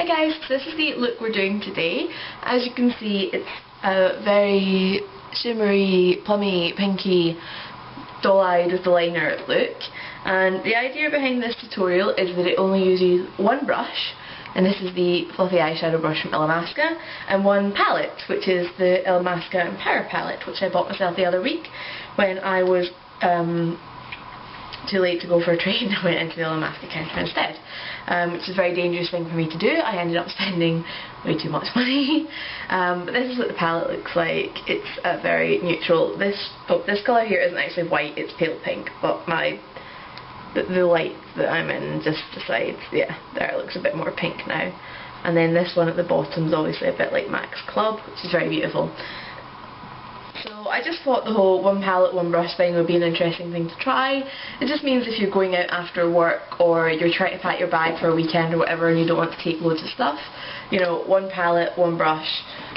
Hi guys, this is the look we're doing today. As you can see, it's a very shimmery, plummy, pinky, doll-eyed with the liner look. And the idea behind this tutorial is that it only uses one brush, and this is the fluffy eyeshadow brush from Illamasqua, and one palette, which is the Illamasqua Empower palette, which I bought myself the other week when I was too late to go for a train. I went into the Illamasqua counter instead, which is a very dangerous thing for me to do. I ended up spending way too much money. But this is what the palette looks like. It's a very neutral. This colour here isn't actually white, it's pale pink, but the light that I'm in just decides, yeah, there it looks a bit more pink now. And then this one at the bottom is obviously a bit like Max Club, which is very beautiful. So I just thought the whole one palette, one brush thing would be an interesting thing to try. It just means if you're going out after work or you're trying to pack your bag for a weekend or whatever and you don't want to take loads of stuff, you know, one palette, one brush,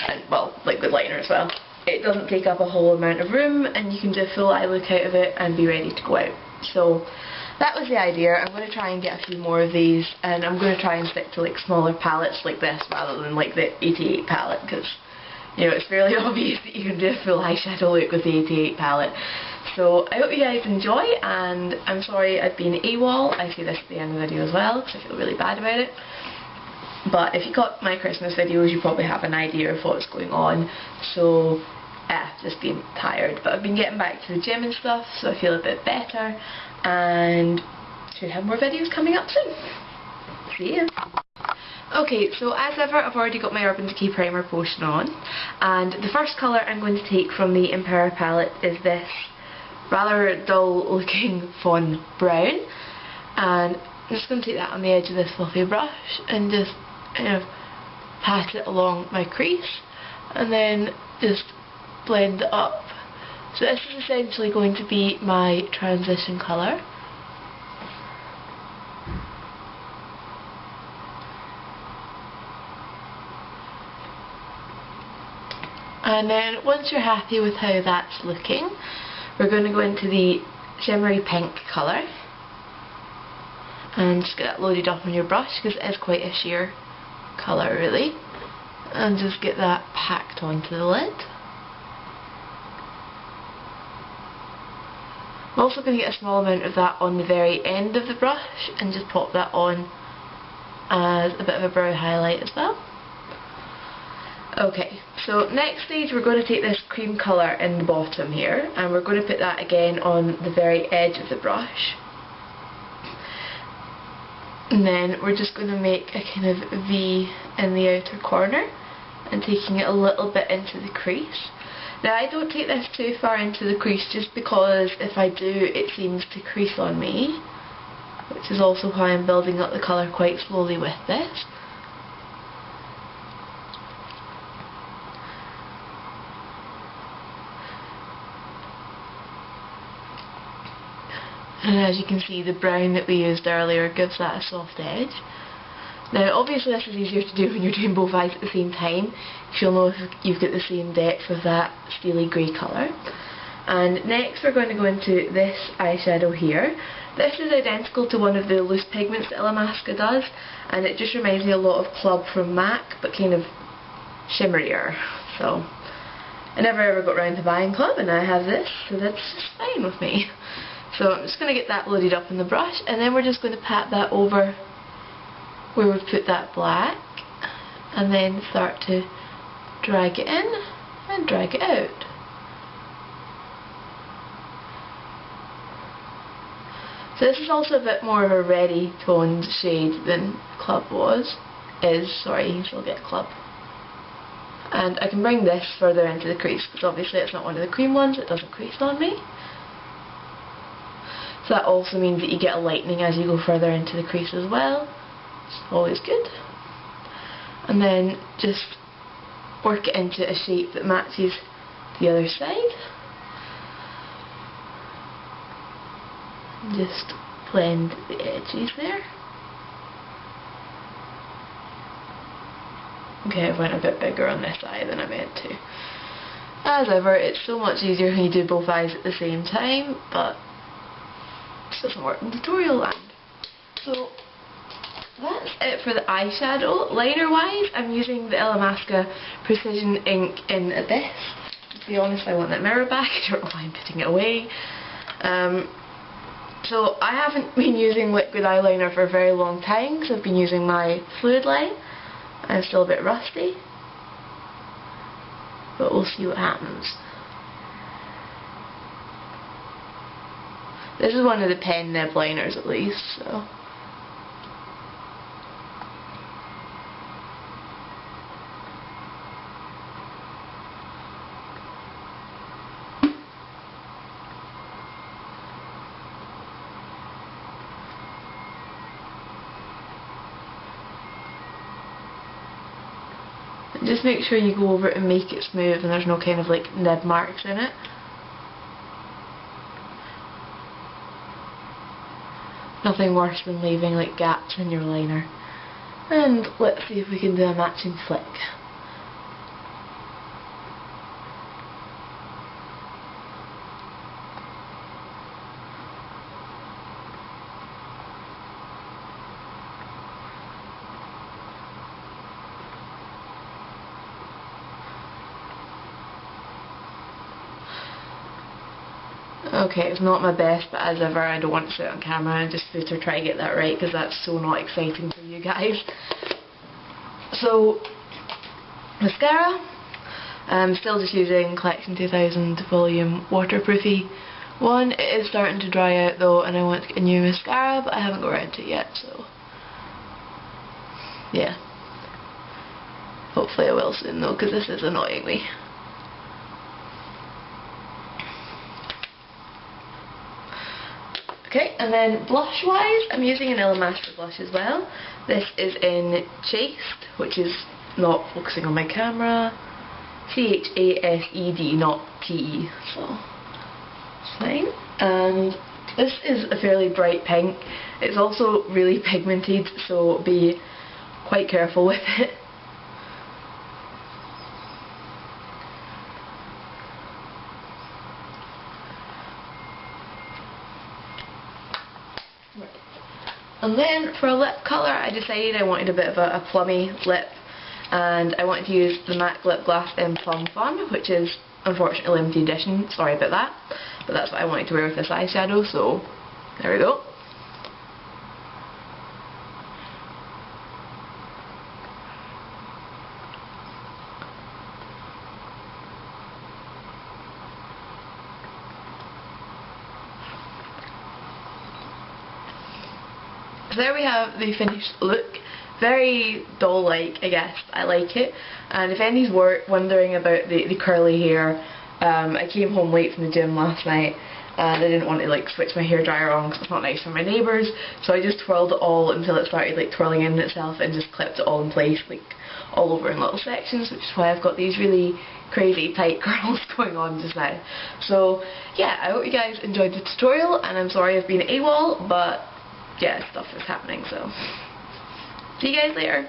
and well, like with liner as well. It doesn't take up a whole amount of room and you can do a full eye look out of it and be ready to go out. So that was the idea. I'm going to try and get a few more of these, and I'm going to try and stick to like smaller palettes like this rather than like the 88 palette, because you know, it's fairly obvious that you can do a full eyeshadow look with the 88 palette. So I hope you guys enjoy, and I'm sorry I've been AWOL. I say this at the end of the video as well, because I feel really bad about it. But if you got my Christmas videos, you probably have an idea of what's going on. So, just being tired. But I've been getting back to the gym and stuff, so I feel a bit better. And should have more videos coming up soon. See ya! Okay, so as ever, I've already got my Urban Decay primer potion on, and the first colour I'm going to take from the Empower palette is this rather dull looking fawn brown, and I'm just going to take that on the edge of this fluffy brush and just kind of pat it along my crease and then just blend it up. So this is essentially going to be my transition colour. And then once you're happy with how that's looking, we're going to go into the shimmery pink colour and just get that loaded up on your brush, because it is quite a sheer colour really, and just get that packed onto the lid. I'm also going to get a small amount of that on the very end of the brush and just pop that on as a bit of a brow highlight as well. Okay, so next stage we're going to take this cream colour in the bottom here, and we're going to put that again on the very edge of the brush. And then we're just going to make a kind of V in the outer corner and taking it a little bit into the crease. Now I don't take this too far into the crease just because if I do it seems to crease on me, which is also why I'm building up the colour quite slowly with this. And as you can see, the brown that we used earlier gives that a soft edge. Now obviously this is easier to do when you're doing both eyes at the same time, because you'll know if you've got the same depth of that steely grey colour. And next we're going to go into this eyeshadow here. This is identical to one of the loose pigments that Illamasqua does, and it just reminds me a lot of Club from MAC, but kind of shimmerier. So I never ever got round to buying Club, and I have this, so that's just fine with me. So I'm just going to get that loaded up in the brush, and then we're just going to pat that over where we've put that black, and then start to drag it in and drag it out. So this is also a bit more of a reddy toned shade than Club sorry, you can still get Club. And I can bring this further into the crease, because obviously it's not one of the cream ones, it doesn't crease on me. So that also means that you get a lightening as you go further into the crease as well. It's always good. And then just work it into a shape that matches the other side. And just blend the edges there. Okay, I went a bit bigger on this eye than I meant to. As ever, it's so much easier when you do both eyes at the same time, but it doesn't work in tutorial land. So that's it for the eyeshadow. Liner wise, I'm using the Illamasqua Precision Ink in this. To be honest, I want that mirror back. I don't know why I'm putting it away. So I haven't been using liquid eyeliner for a very long time because I've been using my fluid line. I'm still a bit rusty, but we'll see what happens. This is one of the pen nib liners at least, so. Just make sure you go over it and make it smooth and there's no kind of like nib marks in it. Nothing worse than leaving like gaps in your liner. And let's see if we can do a matching flick. Okay, it's not my best, but as ever I don't want to sit on camera and just better try to get that right because that's so not exciting for you guys. So, mascara. I'm still just using Collection 2000 Volume Waterproofy one. It is starting to dry out though and I want to get a new mascara, but I haven't got around to it yet, so yeah. Hopefully I will soon though, because this is annoying me. Okay, and then blush wise, I'm using an Illamasqua blush as well. This is in Chaste, which is not focusing on my camera. C-H-A-S-E-D, not P-E, so it's fine. And this is a fairly bright pink. It's also really pigmented, so be quite careful with it. And then for a lip colour, I decided I wanted a bit of a plummy lip, and I wanted to use the MAC Lip Glass in Plum Fun, which is unfortunately limited edition, sorry about that, but that's what I wanted to wear with this eyeshadow, so there we go. So there we have the finished look. Very doll-like, I guess. I like it. And if anybody's wondering about the curly hair, I came home late from the gym last night and I didn't want to like switch my hairdryer on because it's not nice for my neighbours, so I just twirled it all until it started like twirling in itself and just clipped it all in place, like all over in little sections, which is why I've got these really crazy tight curls going on just now. So yeah, I hope you guys enjoyed the tutorial, and I'm sorry I've been AWOL, but yeah, stuff is happening, so see you guys later.